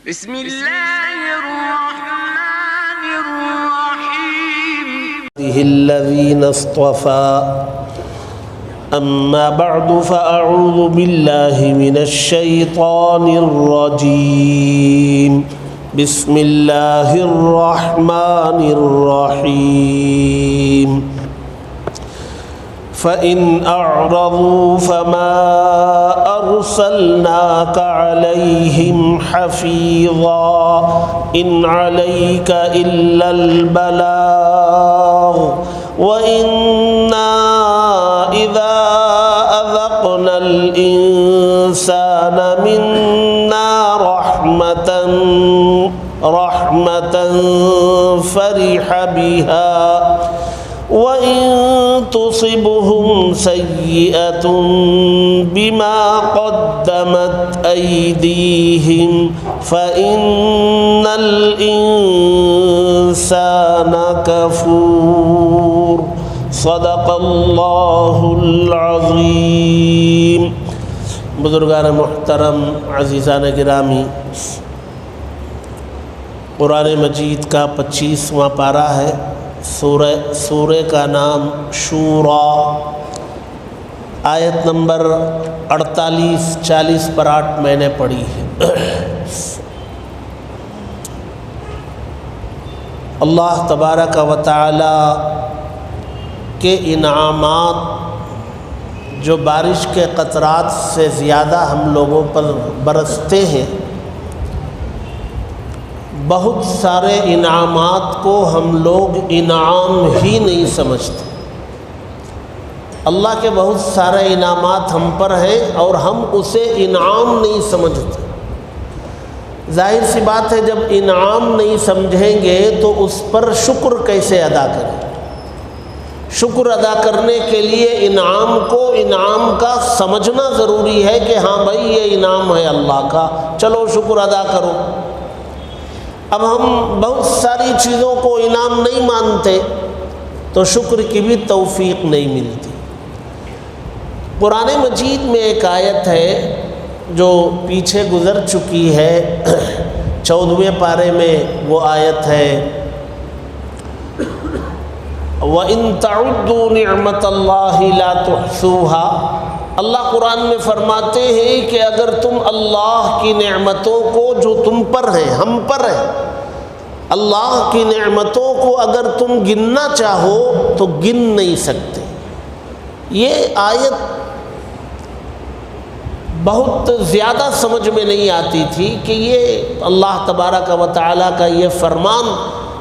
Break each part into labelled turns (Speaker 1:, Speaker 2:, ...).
Speaker 1: بسم اللہ الرحمن الرحیم
Speaker 2: الذين اصطفى أما بعد فأعوذ بالله من الشيطان الرجيم بسم الله الرحمن الرحيم فإن أعرضوا فما أرسلناك عليهم حفيظا إن عليك إلا البلاغ وإنا إذا أذقنا الإنسان منا رحمة فرح بها وإن تصبهم سيئة بما قدمت أيديهم فإن الإنسان كفور صدق اللہ العظیم۔ بزرگان محترم، عزیزان گرامی، قرآن مجید کا 25واں پارہ ہے۔ سورہ کا نام شورا، آیت نمبر 48-40 پر 8 میں نے پڑھی ہے۔ اللہ تبارک و تعالی کے انعامات جو بارش کے قطرات سے زیادہ ہم لوگوں پر برستے ہیں، بہت سارے انعامات کو ہم لوگ انعام ہی نہیں سمجھتے۔ اللہ کے بہت سارے انعامات ہم پر ہیں اور ہم اسے انعام نہیں سمجھتے۔ ظاہر سی بات ہے، جب انعام نہیں سمجھیں گے تو اس پر شکر کیسے ادا کریں؟ شکر ادا کرنے کے لیے انعام کو انعام کا سمجھنا ضروری ہے کہ ہاں بھائی یہ انعام ہے اللہ کا، چلو شکر ادا کرو۔ اب ہم بہت ساری چیزوں کو انعام نہیں مانتے تو شکر کی بھی توفیق نہیں ملتی۔ قرآن مجید میں ایک آیت ہے جو پیچھے گزر چکی ہے، 14ویں پارے میں وہ آیت ہے، وَإِن تَعُدُّوا نِعْمَةَ اللَّهِ لَا تُحْصُوهَا۔ اللہ قرآن میں فرماتے ہیں کہ اگر تم اللہ کی نعمتوں کو جو تم پر ہیں، ہم پر ہیں، اللہ کی نعمتوں کو اگر تم گننا چاہو تو گن نہیں سکتے۔ یہ آیت بہت زیادہ سمجھ میں نہیں آتی تھی کہ یہ اللہ تبارک و تعالیٰ کا یہ فرمان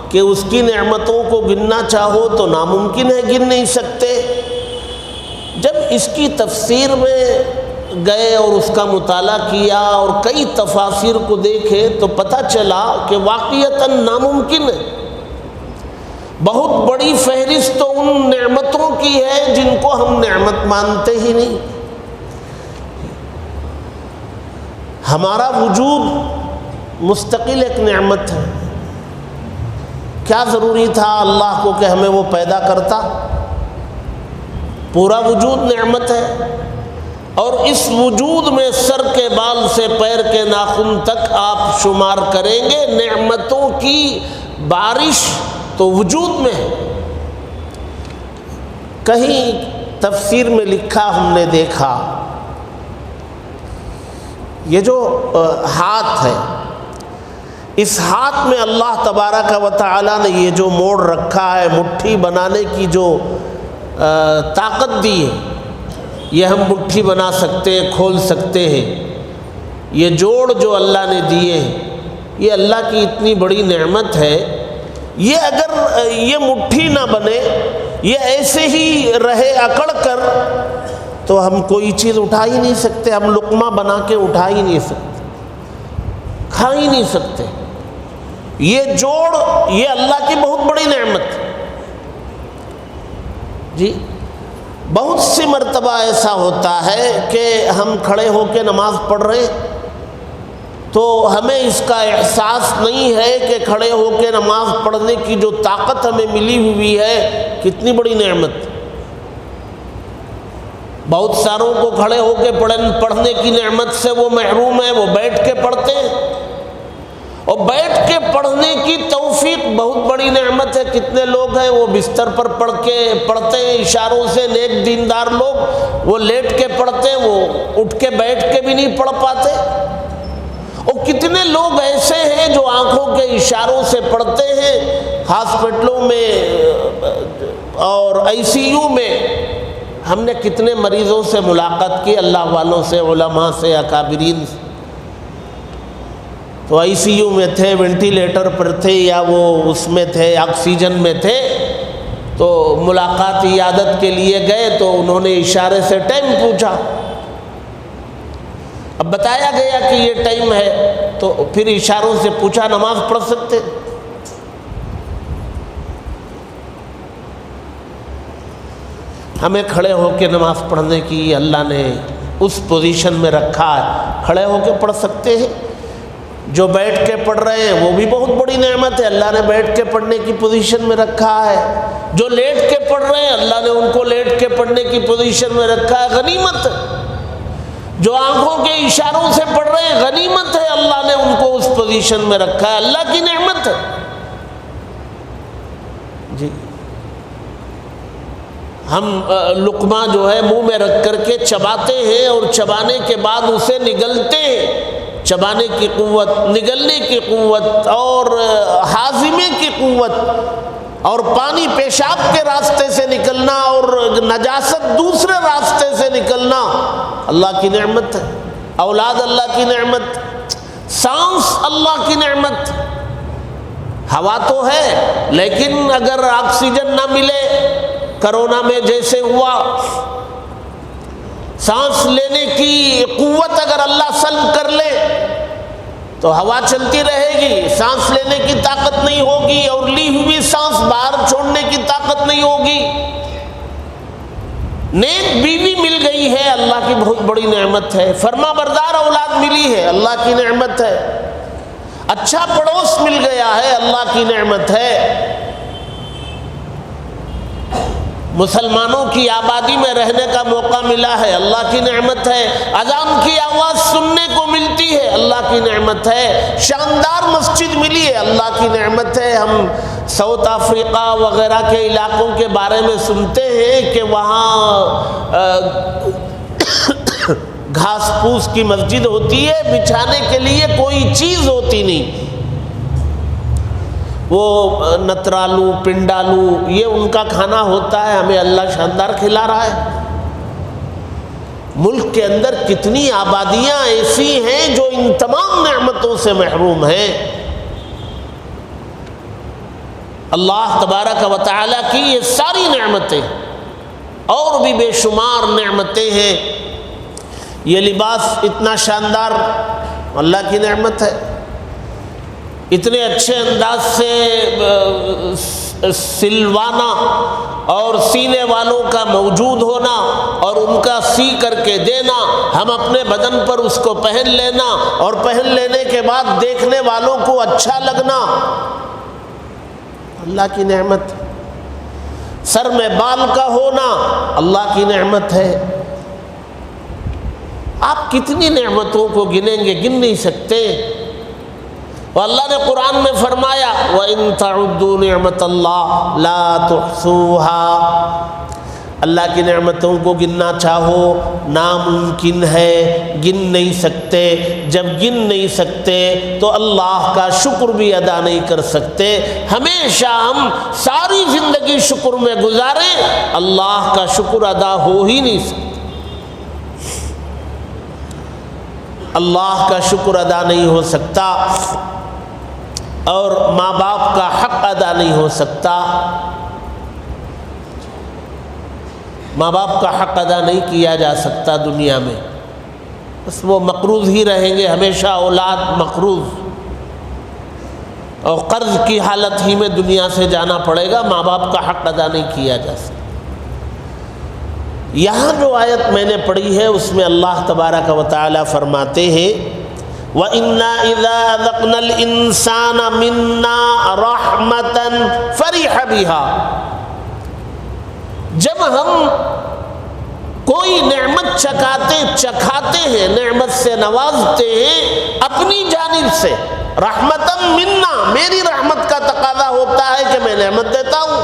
Speaker 2: کہ اس کی نعمتوں کو گننا چاہو تو ناممکن ہے، گن نہیں سکتے۔ جب اس کی تفسیر میں گئے اور اس کا مطالعہ کیا اور کئی تفاسیر کو دیکھے تو پتہ چلا کہ واقعتاً ناممکن ہے۔ بہت بڑی فہرست تو ان نعمتوں کی ہے جن کو ہم نعمت مانتے ہی نہیں۔ ہمارا وجود مستقل ایک نعمت ہے۔ کیا ضروری تھا اللہ کو کہ ہمیں وہ پیدا کرتا؟ پورا وجود نعمت ہے، اور اس وجود میں سر کے بال سے پیر کے ناخن تک آپ شمار کریں گے، نعمتوں کی بارش تو وجود میں ہے۔ کہیں تفسیر میں لکھا ہم نے دیکھا، یہ جو ہاتھ ہے، اس ہاتھ میں اللہ تبارک و تعالیٰ نے یہ جو موڑ رکھا ہے، مٹھی بنانے کی جو طاقت دی ہے، یہ ہم مٹھی بنا سکتے ہیں، کھول سکتے ہیں۔ یہ جوڑ جو اللہ نے دیے ہیں، یہ اللہ کی اتنی بڑی نعمت ہے۔ یہ اگر یہ مٹھی نہ بنے، یہ ایسے ہی رہے اکڑ کر، تو ہم کوئی چیز اٹھا ہی نہیں سکتے، ہم لقمہ بنا کے اٹھا ہی نہیں سکتے، کھا ہی نہیں سکتے۔ یہ جوڑ، یہ اللہ کی بہت بڑی نعمت جی۔ بہت سی مرتبہ ایسا ہوتا ہے کہ ہم کھڑے ہو کے نماز پڑھ رہے تو ہمیں اس کا احساس نہیں ہے کہ کھڑے ہو کے نماز پڑھنے کی جو طاقت ہمیں ملی ہوئی ہے کتنی بڑی نعمت۔ بہت ساروں کو کھڑے ہو کے پڑھنے کی نعمت سے وہ محروم ہیں، وہ بیٹھ کے پڑھتے ہیں۔ اور بیٹھ کے پڑھنے کی توفیق بہت بڑی نعمت ہے. کتنے لوگ ہیں وہ بستر پر پڑھتے ہیں اشاروں سے، نیک دیندار لوگ وہ لیٹ کے پڑھتے ہیں، وہ اٹھ کے بیٹھ کے بھی نہیں پڑھ پاتے. اور کتنے لوگ ایسے ہیں جو آنکھوں کے اشاروں سے پڑھتے ہیں. ہاسپٹلوں میں اور ICU میں ہم نے کتنے مریضوں سے ملاقات کی، اللہ والوں سے، علماء سے، اکابرین سے. تو ICU میں تھے، وینٹیلیٹر پر تھے، یا وہ اس میں تھے آکسیجن میں تھے. تو ملاقات عیادت کے لیے گئے تو انہوں نے اشارے سے ٹائم پوچھا. اب بتایا گیا کہ یہ ٹائم ہے، تو پھر اشاروں سے پوچھا نماز پڑھ سکتے؟ ہمیں کھڑے ہو کے نماز پڑھنے کی اللہ نے اس پوزیشن میں رکھا ہے، کھڑے ہو کے پڑھ سکتے ہیں. جو بیٹھ کے پڑھ رہے ہیں وہ بھی بہت بڑی نعمت ہے، اللہ نے بیٹھ کے پڑھنے کی پوزیشن میں رکھا ہے. جو لیٹ کے پڑھ رہے ہیں اللہ نے ان کو لیٹ کے پڑھنے کی پوزیشن میں رکھا ہے، غنیمت ہے. جو آنکھوں کے اشاروں سے پڑھ رہے ہیں غنیمت ہے، اللہ نے ان کو اس پوزیشن میں رکھا ہے، اللہ کی نعمت ہے. جی ہم لقمہ جو ہے منہ میں رکھ کر کے چباتے ہیں اور چبانے کے بعد اسے نگلتے ہیں. چبانے کی قوت، نگلنے کی قوت اور ہاضمے کی قوت، اور پانی پیشاب کے راستے سے نکلنا اور نجاست دوسرے راستے سے نکلنا اللہ کی نعمت ہے. اولاد اللہ کی نعمت، سانس اللہ کی نعمت. ہوا تو ہے لیکن اگر آکسیجن نہ ملے، کرونا میں جیسے ہوا، سانس لینے کی قوت اگر اللہ سلب کر لے تو ہوا چلتی رہے گی، سانس لینے کی طاقت نہیں ہوگی، اور لی ہوئی سانس باہر چھوڑنے کی طاقت نہیں ہوگی. نیک بیوی مل گئی ہے، اللہ کی بہت بڑی نعمت ہے. فرما بردار اولاد ملی ہے، اللہ کی نعمت ہے. اچھا پڑوس مل گیا ہے، اللہ کی نعمت ہے. مسلمانوں کی آبادی میں رہنے کا موقع ملا ہے، اللہ کی نعمت ہے. اذان کی آواز سننے کو ملتی ہے، اللہ کی نعمت ہے. شاندار مسجد ملی ہے، اللہ کی نعمت ہے. ہم ساؤتھ افریقہ وغیرہ کے علاقوں کے بارے میں سنتے ہیں کہ وہاں گھاس پھوس کی مسجد ہوتی ہے، بچھانے کے لیے کوئی چیز ہوتی نہیں. وہ نترالو، پنڈالو، یہ ان کا کھانا ہوتا ہے. ہمیں اللہ شاندار کھلا رہا ہے. ملک کے اندر کتنی آبادیاں ایسی ہیں جو ان تمام نعمتوں سے محروم ہیں. اللہ تبارک و تعالیٰ کی یہ ساری نعمتیں اور بھی بے شمار نعمتیں ہیں. یہ لباس اتنا شاندار اللہ کی نعمت ہے. اتنے اچھے انداز سے سلوانا اور سینے والوں کا موجود ہونا اور ان کا سی کر کے دینا، ہم اپنے بدن پر اس کو پہن لینا اور پہن لینے کے بعد دیکھنے والوں کو اچھا لگنا، اللہ کی نعمت. سر میں بال کا ہونا اللہ کی نعمت ہے. آپ کتنی نعمتوں کو گنیں گے، گن نہیں سکتے. اور اللہ نے قرآن میں فرمایا وَإِن تَعُدُّوا نِعْمَةَ اللَّهِ لَا تُحْصُوهَا. اللہ کی نعمتوں کو گننا چاہو ناممکن ہے، گن نہیں سکتے. جب گن نہیں سکتے تو اللہ کا شکر بھی ادا نہیں کر سکتے. ہمیشہ ہم ساری زندگی شکر میں گزاریں، اللہ کا شکر ادا ہو ہی نہیں سکتا. اللہ کا شکر ادا نہیں ہو سکتا اور ماں باپ کا حق ادا نہیں ہو سکتا. ماں باپ کا حق ادا نہیں کیا جا سکتا دنیا میں، بس وہ مقروض ہی رہیں گے ہمیشہ. اولاد مقروض اور قرض کی حالت ہی میں دنیا سے جانا پڑے گا. ماں باپ کا حق ادا نہیں کیا جا سکتا. یہاں جو آیت میں نے پڑھی ہے اس میں اللہ تبارک و تعالی فرماتے ہیں وَإِنَّا إِذَا أَذَقْنَا الْإِنسَانَ مِنَّا رَحْمَةً فَرِحَ بِهَا. جب ہم کوئی نعمت چکھاتے ہیں، نعمت سے نوازتے ہیں اپنی جانب سے، رحمتم منا، میری رحمت کا تقاضا ہوتا ہے کہ میں نعمت دیتا ہوں،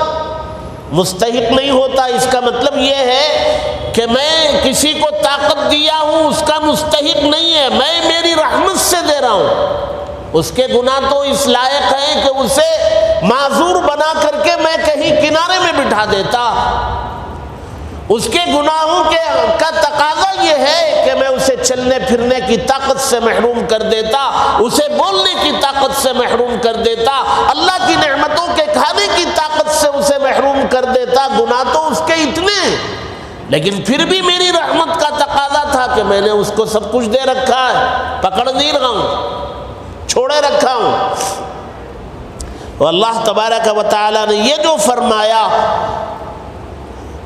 Speaker 2: مستحق نہیں ہوتا۔ اس کا مطلب یہ ہے کہ میں کسی کو طاقت دیا ہوں اس کا مستحق نہیں ہے، میں میری رحمت سے دے رہا ہوں۔ اس کے گناہ تو اس لائق ہیں کہ اسے معذور بنا کر کے میں کہیں کنارے میں بٹھا دیتا، اس کے گناہوں کا تقاضا یہ ہے کہ میں اسے چلنے پھرنے کی طاقت سے محروم کر دیتا، اسے بولنے کی طاقت سے محروم کر دیتا، اللہ کی نعمتوں کے کھانے کی طاقت سے اسے محروم کر دیتا۔ گناہ تو اس کے اتنے، لیکن پھر بھی میری رحمت کا تقاضا تھا کہ میں نے اس کو سب کچھ دے رکھا ہے، پکڑ نہیں رہا ہوں، چھوڑے رکھا ہوں۔ اور اللہ تبارک و تعالی نے یہ جو فرمایا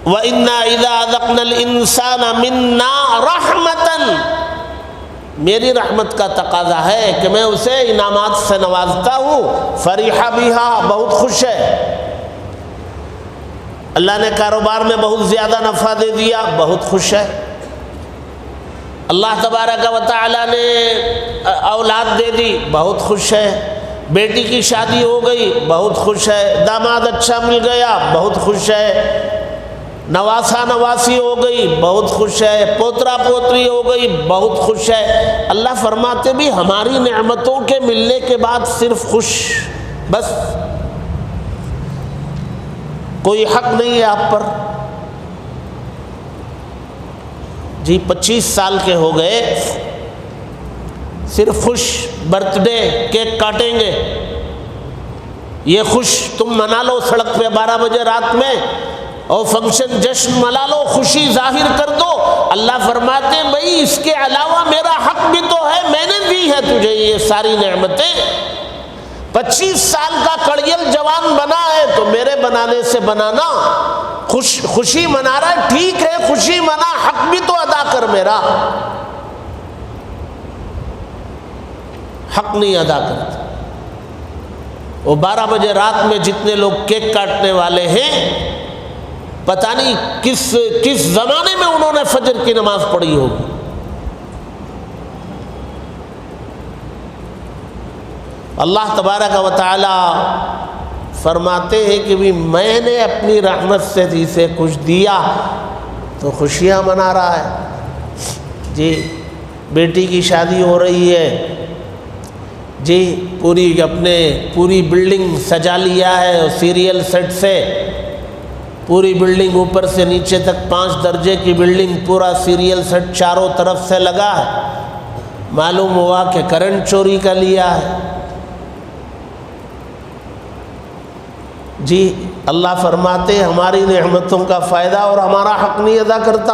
Speaker 2: وَإِنَّا إِذَا أَذَقْنَا الْإِنسَانَ مِنَّا رَحْمَةً، میری رحمت کا تقاضا ہے کہ میں اسے انعامات سے نوازتا ہوں، فَرِحَ بِهَا، بہت خوش ہے۔ اللہ نے کاروبار میں بہت زیادہ نفع دے دیا، بہت خوش ہے۔ اللہ تبارک و تعالی نے اولاد دے دی، بہت خوش ہے۔ بیٹی کی شادی ہو گئی، بہت خوش ہے۔ داماد اچھا مل گیا، بہت خوش ہے۔ نواسا نواسی ہو گئی، بہت خوش ہے۔ پوترا پوتری ہو گئی، بہت خوش ہے۔ اللہ فرماتے بھی ہماری نعمتوں کے ملنے کے بعد صرف خوش، بس کوئی حق نہیں ہے آپ پر۔ جی 25 سال کے ہو گئے، صرف خوش، برتھ ڈے کیک کاٹیں گے، یہ خوش تم منا لو سڑک پہ 12 بجے رات میں، اور فنکشن جشن منا لو، خوشی ظاہر کر دو۔ اللہ فرماتے ہیں بھائی اس کے علاوہ میرا حق بھی تو ہے، میں نے دی ہے تجھے یہ ساری نعمتیں۔ 25 سال کا کڑیل جوان بنا ہے تو میرے بنانے سے بنانا، خوشی منا رہا ہے، ٹھیک ہے خوشی منا، حق بھی تو ادا کر میرا۔ حق نہیں ادا کرتا۔ وہ 12 بجے رات میں جتنے لوگ کیک کاٹنے والے ہیں، پتہ نہیں کس زمانے میں انہوں نے فجر کی نماز پڑھی ہوگی۔ اللہ تبارک و تعالی فرماتے ہیں کہ بھی میں نے اپنی رحمت سے اسے کچھ دیا تو خوشیاں منا رہا ہے۔ جی بیٹی کی شادی ہو رہی ہے، جی پوری بلڈنگ سجا لیا ہے، اور سیریل سیٹ سے پوری بلڈنگ اوپر سے نیچے تک 5 درجے کی بلڈنگ، پورا سیریل سیٹ چاروں طرف سے لگا ہے۔ معلوم ہوا کہ کرنٹ چوری کا لیا ہے۔ جی اللہ فرماتے ہماری نعمتوں کا فائدہ اور ہمارا حق نہیں ادا کرتا۔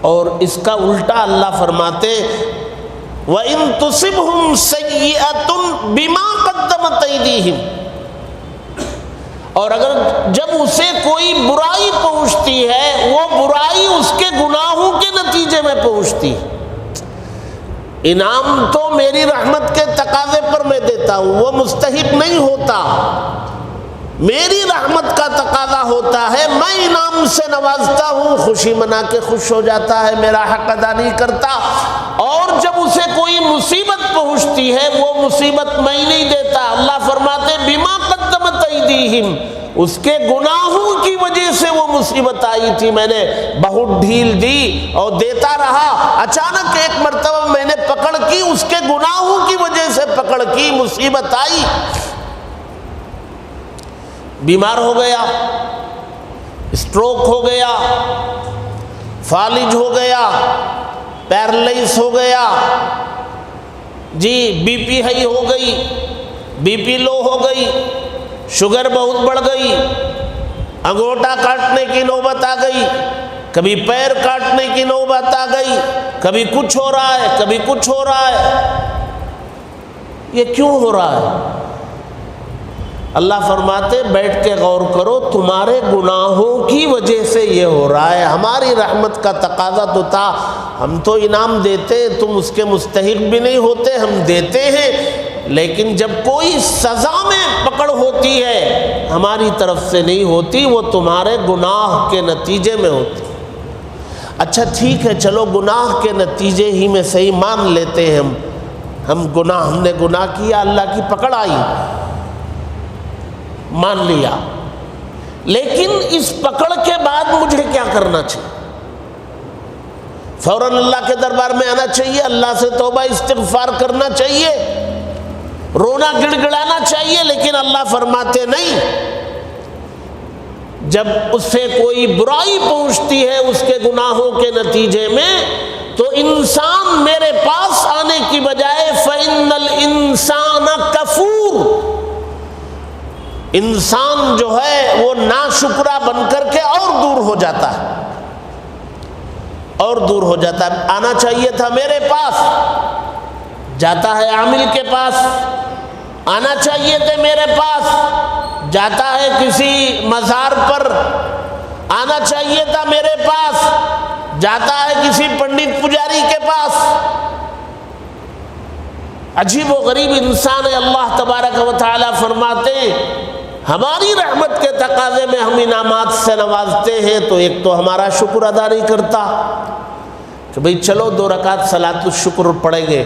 Speaker 2: اور اس کا الٹا اللہ فرماتے وَإِن تُصِبْهُمْ سَيِّئَةٌ بِمَا قَدَّمَتْ أَيْدِيهِمْ، اور اگر جب اسے کوئی برائی پہنچتی ہے، وہ برائی اس کے گناہوں کے نتیجے میں پہنچتی ہے۔ انعام تو میری رحمت کے تقاضے پر میں دیتا ہوں، وہ مستحق نہیں ہوتا، میری رحمت کا تقاضا ہوتا ہے، میں انعام سے نوازتا ہوں، خوشی منا کے خوش ہو جاتا ہے، میرا حق ادا نہیں کرتا۔ اور جب اسے کوئی مصیبت پہنچتی ہے، وہ مصیبت میں ہی نہیں دیتا۔ اللہ فرماتے بما قدمت ایدیہم، اس کے گناہوں کی وجہ سے وہ مصیبت آئی تھی، میں نے بہت ڈھیل دی اور دیتا رہا، اچانک ایک مرتبہ میں نے پکڑ کی، اس کے گناہوں کی وجہ سے پکڑ کی، مصیبت آئی، بیمار ہو گیا، اسٹروک ہو گیا، فالج ہو گیا، پیرالائز ہو گیا، جی بی پی ہائی ہو گئی، بی پی لو ہو گئی، شوگر بہت بڑھ گئی، انگوٹھا کاٹنے کی نوبت آ گئی، کبھی پیر کاٹنے کی نوبت آ گئی، کبھی کچھ ہو رہا ہے، کبھی کچھ ہو رہا ہے۔ یہ کیوں ہو رہا ہے؟ اللہ فرماتے بیٹھ کے غور کرو، تمہارے گناہوں کی وجہ سے یہ ہو رہا ہے۔ ہماری رحمت کا تقاضا تو تھا، ہم تو انعام دیتے، تم اس کے مستحق بھی نہیں ہوتے، ہم دیتے ہیں، لیکن جب کوئی سزا میں پکڑ ہوتی ہے ہماری طرف سے نہیں ہوتی، وہ تمہارے گناہ کے نتیجے میں ہوتی۔ اچھا ٹھیک ہے چلو گناہ کے نتیجے ہی میں صحیح مان لیتے ہیں ہم نے گناہ کیا، اللہ کی پکڑ آئی، مان لیا، لیکن اس پکڑ کے بعد مجھے کیا کرنا چاہیے؟ فوراً اللہ کے دربار میں آنا چاہیے، اللہ سے توبہ استغفار کرنا چاہیے، رونا گڑ گڑانا چاہیے، لیکن اللہ فرماتے نہیں، جب اس سے کوئی برائی پہنچتی ہے اس کے گناہوں کے نتیجے میں تو انسان میرے پاس آنے کی بجائے فَإِنَّ الْإِنسَانَ كَفُورٌ، انسان جو ہے وہ ناشکرا بن کر کے اور دور ہو جاتا ہے، اور دور ہو جاتا ہے۔ آنا چاہیے تھا میرے پاس، جاتا ہے عامل کے پاس، آنا چاہیے تھے میرے پاس، جاتا ہے کسی مزار پر، آنا چاہیے تھا میرے پاس، جاتا ہے کسی پنڈت پجاری کے پاس۔ عجیب و غریب انسان ہے۔ اللہ تبارک و تعالی فرماتے ہیں ہماری رحمت کے تقاضے میں ہم انعامات سے نوازتے ہیں تو ایک تو ہمارا شکر ادا نہیں کرتا کہ بھئی چلو 2 رکعت صلاۃ الشکر پڑھیں گے۔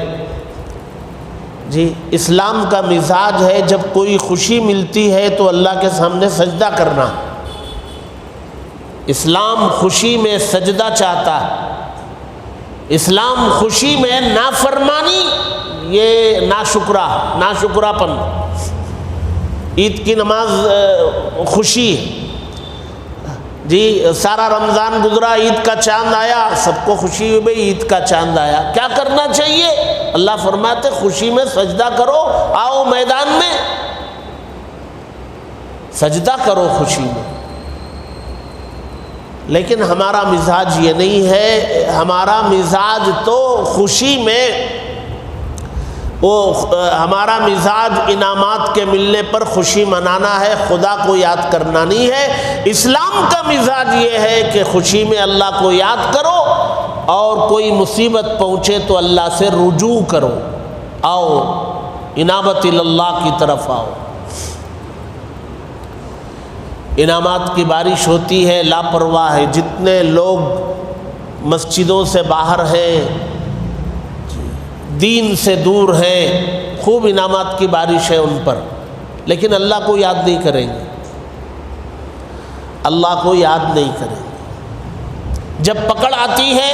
Speaker 2: جی اسلام کا مزاج ہے جب کوئی خوشی ملتی ہے تو اللہ کے سامنے سجدہ کرنا۔ اسلام خوشی میں سجدہ چاہتا ہے، اسلام خوشی میں نافرمانی، یہ ناشکرا پن۔ عید کی نماز خوشی، جی سارا رمضان گزرا، عید کا چاند آیا، سب کو خوشی ہوئی بھئی عید کا چاند آیا، کیا کرنا چاہیے؟ اللہ فرماتے خوشی میں سجدہ کرو، آؤ میدان میں سجدہ کرو خوشی میں۔ لیکن ہمارا مزاج یہ نہیں ہے، ہمارا مزاج تو خوشی میں ہمارا مزاج انعامات کے ملنے پر خوشی منانا ہے، خدا کو یاد کرنا نہیں ہے۔ اسلام کا مزاج یہ ہے کہ خوشی میں اللہ کو یاد کرو اور کوئی مصیبت پہنچے تو اللہ سے رجوع کرو، آؤ انابت اللہ کی طرف آؤ۔ انعامات کی بارش ہوتی ہے، لاپرواہ ہے، جتنے لوگ مسجدوں سے باہر ہیں، دین سے دور ہیں، خوب انعامات کی بارش ہے ان پر، لیکن اللہ کو یاد نہیں کریں گے، اللہ کو یاد نہیں کریں گے۔ جب پکڑ آتی ہے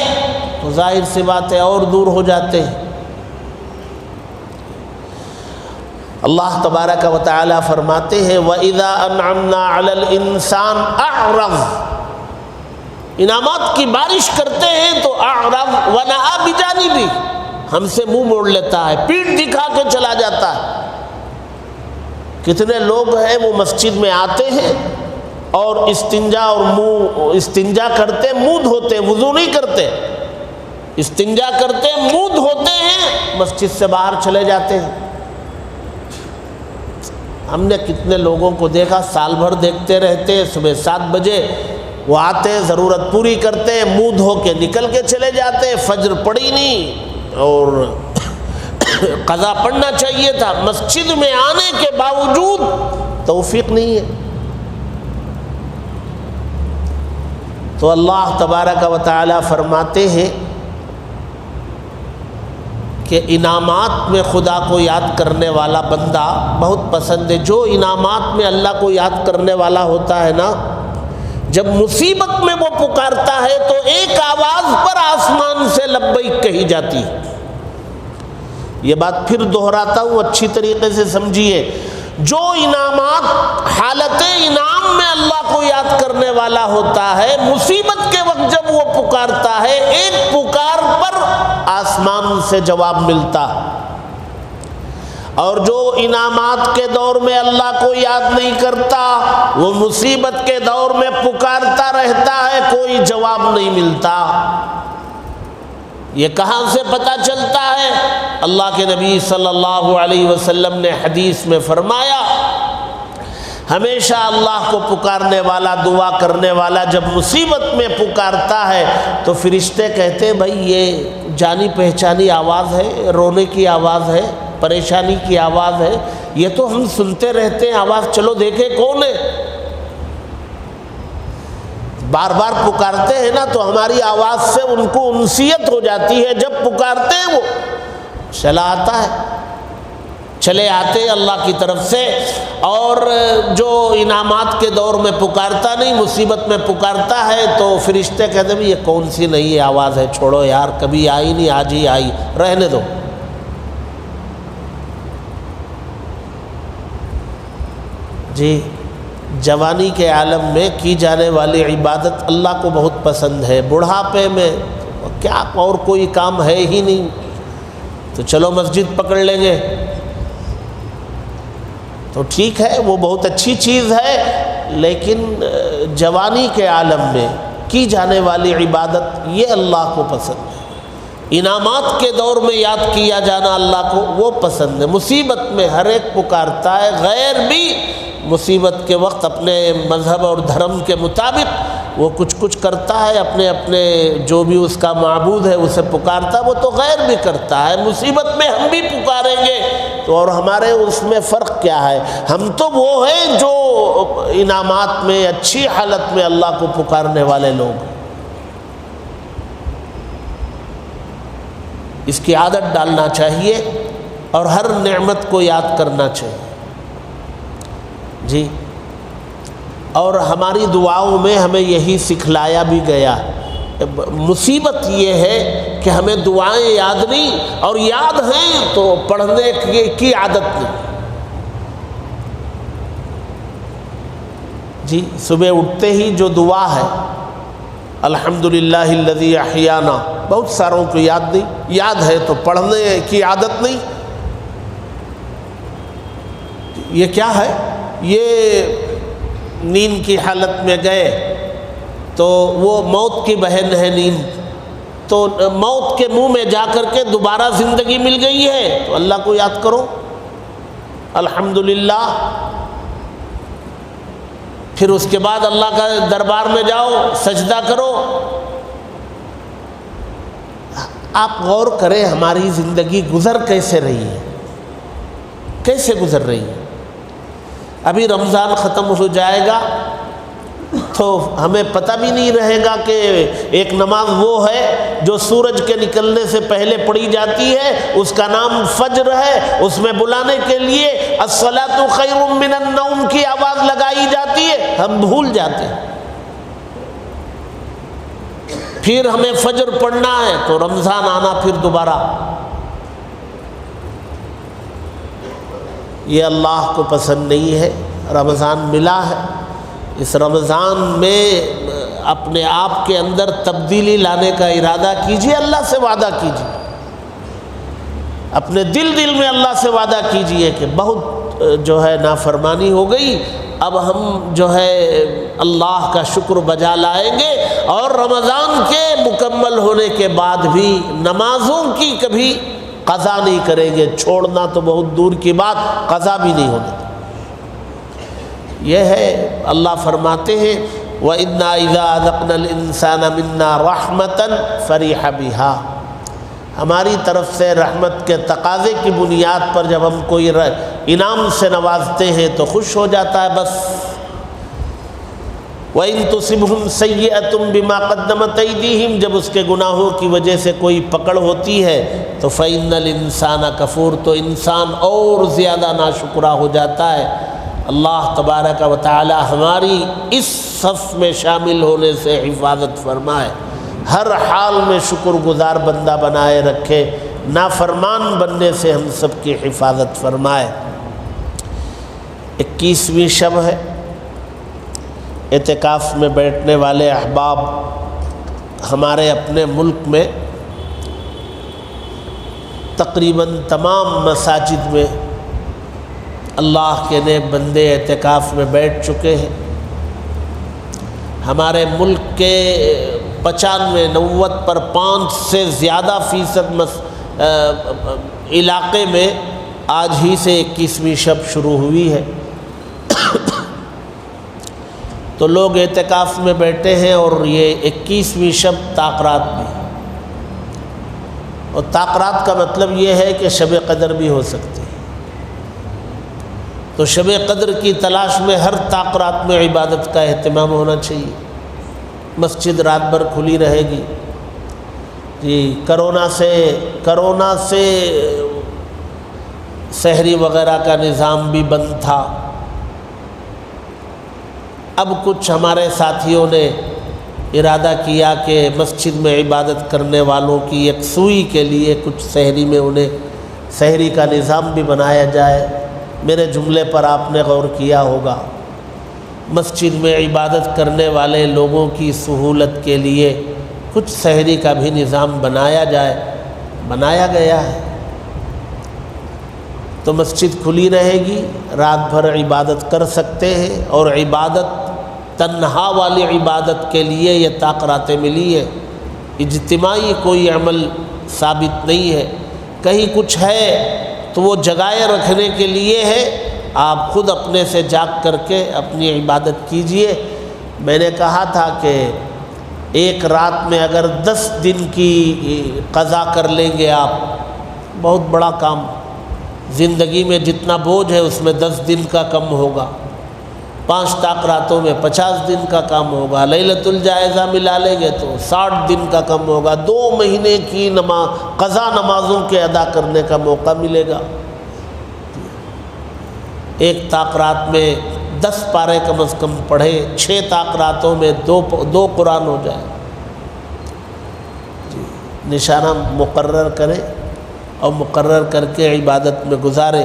Speaker 2: تو ظاہر سی بات ہے اور دور ہو جاتے ہیں۔ اللہ تبارک و تعالی فرماتے ہیں وَإِذَا أَنْعَمْنَا عَلَى الْإِنسَانِ أَعْرَضَ، انعامات کی بارش کرتے ہیں تو اعرض وَنَأَى بِجَانِبِهِ، ہم سے منہ موڑ لیتا ہے، پیٹھ دکھا کے چلا جاتا ہے۔ کتنے لوگ ہیں وہ مسجد میں آتے ہیں اور استنجا کرتے، منہ دھوتے، وضو نہیں کرتے، استنجا کرتے، منہ دھوتے ہیں، مسجد سے باہر چلے جاتے ہیں۔ ہم نے کتنے لوگوں کو دیکھا، سال بھر دیکھتے رہتے، صبح 7 بجے وہ آتے، ضرورت پوری کرتے، منہ دھو کے نکل کے چلے جاتے، فجر پڑھی نہیں اور قضا پڑھنا چاہیے تھا، مسجد میں آنے کے باوجود توفیق نہیں ہے۔ تو اللہ تبارک و تعالی فرماتے ہیں کہ انعامات میں خدا کو یاد کرنے والا بندہ بہت پسند ہے۔ جو انعامات میں اللہ کو یاد کرنے والا ہوتا ہے نا، جب مصیبت میں وہ پکارتا ہے تو ایک آواز پر آسمان سے لبیک کہی جاتی ہے۔ یہ بات پھر دہراتا ہوں، اچھی طریقے سے سمجھیے۔ جو انعامات حالت انعام میں اللہ کو یاد کرنے والا ہوتا ہے، مصیبت کے وقت جب وہ پکارتا ہے، ایک پکار پر آسمان سے جواب ملتا ہے۔ اور جو انعامات کے دور میں اللہ کو یاد نہیں کرتا، وہ مصیبت کے دور میں پکارتا رہتا ہے، کوئی جواب نہیں ملتا۔ یہ کہاں سے پتہ چلتا ہے؟ اللہ کے نبی صلی اللہ علیہ وسلم نے حدیث میں فرمایا، ہمیشہ اللہ کو پکارنے والا، دعا کرنے والا جب مصیبت میں پکارتا ہے تو فرشتے کہتے ہیں بھائی یہ جانی پہچانی آواز ہے، رونے کی آواز ہے، پریشانی کی آواز ہے، یہ تو ہم سنتے رہتے ہیں آواز، چلو دیکھیں کون ہے۔ بار بار پکارتے ہیں نا تو ہماری آواز سے ان کو انسیت ہو جاتی ہے، جب پکارتے ہیں وہ چلا آتا ہے، چلے آتے اللہ کی طرف سے۔ اور جو انعامات کے دور میں پکارتا نہیں، مصیبت میں پکارتا ہے تو فرشتے کہتے ہیں یہ کون سی نئی آواز ہے، چھوڑو یار، کبھی آئی نہیں، آج ہی آئی، رہنے دو۔ جی، جوانی کے عالم میں کی جانے والی عبادت اللہ کو بہت پسند ہے۔ بڑھاپے میں کیا اور کوئی کام ہے ہی نہیں تو چلو مسجد پکڑ لیں گے، تو ٹھیک ہے، وہ بہت اچھی چیز ہے، لیکن جوانی کے عالم میں کی جانے والی عبادت یہ اللہ کو پسند ہے۔ انعامات کے دور میں یاد کیا جانا اللہ کو وہ پسند ہے۔ مصیبت میں ہر ایک پکارتا ہے، غیر بھی مصیبت کے وقت اپنے مذہب اور دھرم کے مطابق وہ کچھ کرتا ہے، اپنے جو بھی اس کا معبود ہے اسے پکارتا ہے، وہ تو غیر بھی کرتا ہے۔ مصیبت میں ہم بھی پکاریں گے تو اور ہمارے اس میں فرق کیا ہے؟ ہم تو وہ ہیں جو انعامات میں اچھی حالت میں اللہ کو پکارنے والے لوگ۔ اس کی عادت ڈالنا چاہیے اور ہر نعمت کو یاد کرنا چاہیے۔ جی، اور ہماری دعاؤں میں ہمیں یہی سکھلایا بھی گیا۔ مصیبت یہ ہے کہ ہمیں دعائیں یاد نہیں، اور یاد ہیں تو پڑھنے کی عادت نہیں۔ جی، صبح اٹھتے ہی جو دعا ہے الحمدللہ الذی احیانا، بہت ساروں کو یاد نہیں، یاد ہے تو پڑھنے کی عادت نہیں۔ یہ کیا ہے؟ یہ نیند کی حالت میں گئے تو وہ موت کی بہن ہے نیند، تو موت کے منہ میں جا کر کے دوبارہ زندگی مل گئی ہے تو اللہ کو یاد کرو الحمدللہ۔ پھر اس کے بعد اللہ کا دربار میں جاؤ، سجدہ کرو۔ آپ غور کریں ہماری زندگی گزر کیسے رہی ہے، کیسے گزر رہی ہے۔ ابھی رمضان ختم ہو جائے گا تو ہمیں پتہ بھی نہیں رہے گا کہ ایک نماز وہ ہے جو سورج کے نکلنے سے پہلے پڑھی جاتی ہے، اس کا نام فجر ہے، اس میں بلانے کے لیے الصلاۃ خیر من النوم کی آواز لگائی جاتی ہے، ہم بھول جاتے ہیں۔ پھر ہمیں فجر پڑھنا ہے تو رمضان آنا پھر دوبارہ۔ یہ اللہ کو پسند نہیں ہے۔ رمضان ملا ہے، اس رمضان میں اپنے آپ کے اندر تبدیلی لانے کا ارادہ کیجیے، اللہ سے وعدہ کیجیے، اپنے دل میں اللہ سے وعدہ کیجیے کہ بہت جو ہے نافرمانی ہو گئی، اب ہم جو ہے اللہ کا شکر بجا لائیں گے، اور رمضان کے مکمل ہونے کے بعد بھی نمازوں کی کبھی قضا نہیں کریں گے، چھوڑنا تو بہت دور کی بات، قضا بھی نہیں ہونے۔ یہ ہے اللہ فرماتے ہیں وَإِنَّا إِذَا أَذَقْنَا الْإِنسَانَ مِنَّا رَحْمَةً فَرِحَ بِهَا، ہماری طرف سے رحمت کے تقاضے کی بنیاد پر جب ہم کوئی انعام سے نوازتے ہیں تو خوش ہو جاتا ہے بس۔ وَإِن تُصِبْهُمْ سَيِّئَةٌ بِمَا قَدَّمَتْ أَيْدِيهِمْ، جب اس کے گناہوں کی وجہ سے کوئی پکڑ ہوتی ہے تو فَإِنَّ الْإِنسَانَ كَفُورٌ، تو انسان اور زیادہ ناشکرا ہو جاتا ہے۔ اللہ تبارک و تعالی ہماری اس صف میں شامل ہونے سے حفاظت فرمائے، ہر حال میں شکر گزار بندہ بنائے رکھے، نافرمان بننے سے ہم سب کی حفاظت فرمائے۔ 21ویں شب ہے، اعتکاف میں بیٹھنے والے احباب ہمارے اپنے ملک میں تقریباً تمام مساجد میں اللہ کے نیک بندے اعتکاف میں بیٹھ چکے ہیں۔ ہمارے ملک کے 95-90 پر 5 سے زیادہ فیصد علاقے میں آج ہی سے 21ویں شب شروع ہوئی ہے، تو لوگ اعتکاف میں بیٹھے ہیں، اور یہ 21ویں شب تاقرات بھی، اور تاقرات کا مطلب یہ ہے کہ شب قدر بھی ہو سکتی ہے، تو شب قدر کی تلاش میں ہر تاقرات میں عبادت کا اہتمام ہونا چاہیے۔ مسجد رات بھر کھلی رہے گی جی۔ کرونا سے سحری وغیرہ کا نظام بھی بند تھا۔ اب کچھ ہمارے ساتھیوں نے ارادہ کیا کہ مسجد میں عبادت کرنے والوں کی یکسوئی کے لیے کچھ سحری میں انہیں سحری کا نظام بھی بنایا جائے۔ میرے جملے پر آپ نے غور کیا ہوگا، مسجد میں عبادت کرنے والے لوگوں کی سہولت کے لیے کچھ سحری کا بھی نظام بنایا جائے، بنایا گیا ہے۔ تو مسجد کھلی رہے گی، رات بھر عبادت کر سکتے ہیں، اور عبادت تنہا والی عبادت کے لیے یہ طاقتیں ملی ہے، اجتماعی کوئی عمل ثابت نہیں ہے۔ کہیں کچھ ہے تو وہ جگائے رکھنے کے لیے ہے، آپ خود اپنے سے جاگ کر کے اپنی عبادت کیجئے۔ میں نے کہا تھا کہ ایک رات میں اگر 10 دن کی قضا کر لیں گے آپ، بہت بڑا کام، زندگی میں جتنا بوجھ ہے اس میں 10 دن کا کم ہوگا، 5 راتوں میں 50 دن کا کام ہوگا، لیلۃ الجائزہ ملا لیں گے تو 60 دن کا کم ہوگا، 2 مہینے کی قضا نمازوں کے ادا کرنے کا موقع ملے گا۔ ایک رات میں 10 پارے کم از کم پڑھے، 6 راتوں میں 2 قرآن ہو جائے۔ نشانہ مقرر کریں اور مقرر کر کے عبادت میں گزارے۔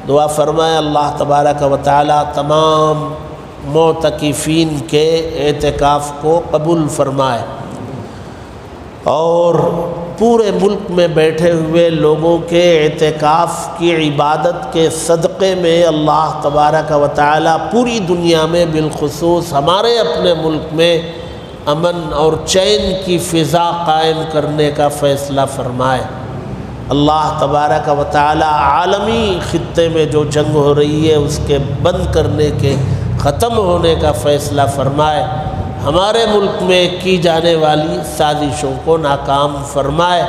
Speaker 2: دعا فرمائے اللہ تبارک و تعالی تمام معتکفین کے اعتکاف کو قبول فرمائے، اور پورے ملک میں بیٹھے ہوئے لوگوں کے اعتکاف کی عبادت کے صدقے میں اللہ تبارک و تعالی پوری دنیا میں بالخصوص ہمارے اپنے ملک میں امن اور چین کی فضا قائم کرنے کا فیصلہ فرمائے۔ اللہ تبارک و تعالی عالمی خطے میں جو جنگ ہو رہی ہے اس کے بند کرنے کے، ختم ہونے کا فیصلہ فرمائے۔ ہمارے ملک میں کی جانے والی سازشوں کو ناکام فرمائے۔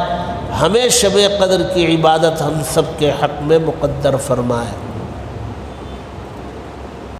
Speaker 2: ہمیں شب قدر کی عبادت ہم سب کے حق میں مقدر فرمائے۔